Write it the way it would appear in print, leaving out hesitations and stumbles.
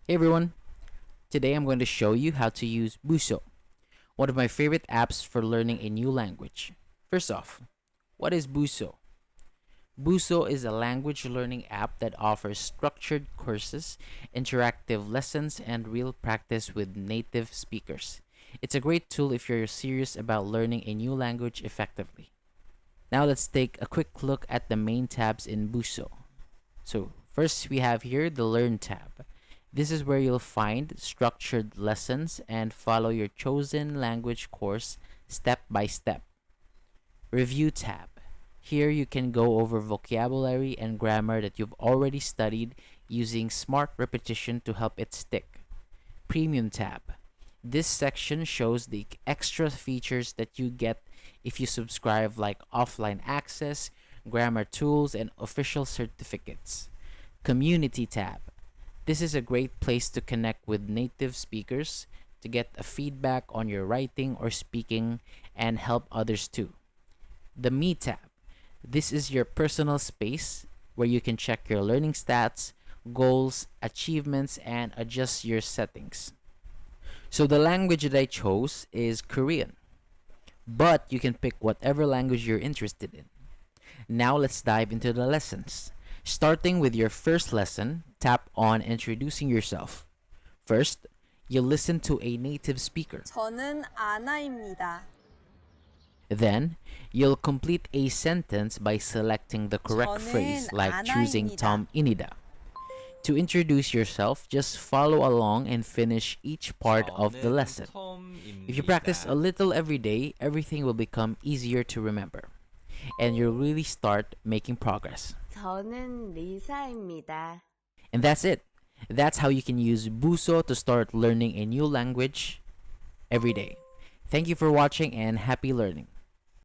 Hey everyone, today I'm going to show you how to use Busuu, one of my favorite apps for learning a new language. First off, what is Busuu? Busuu is a language learning app that offers structured courses, interactive lessons, and real practice with native speakers. It's a great tool if you're serious about learning a new language effectively. Now let's take a quick look at the main tabs in Busuu. So first we have here the Learn tab. This is where you'll find structured lessons and follow your chosen language course step by step. Review tab. Here you can go over vocabulary and grammar that you've already studied using smart repetition to help it stick. Premium tab. This section shows the extra features that you get if you subscribe, like offline access, grammar tools, and official certificates. Community tab. This is a great place to connect with native speakers, to get a feedback on your writing or speaking, and help others too. The Me tab. This is your personal space where you can check your learning stats, goals, achievements, and adjust your settings. So the language that I chose is Korean, but you can pick whatever language you're interested in. Now let's dive into the lessons. Starting with your first lesson, tap on introducing yourself. First, you'll listen to a native speaker. 저는 아나입니다. Then, you'll complete a sentence by selecting the correct 저는 phrase, like choosing 아나입니다. Tom Inida. To introduce yourself, just follow along and finish each part of the lesson. If you practice a little every day, everything will become easier to remember, and you'll really start making progress. 저는 리사입니다. And that's it. That's how you can use Busuu to start learning a new language every day. Thank you for watching and happy learning.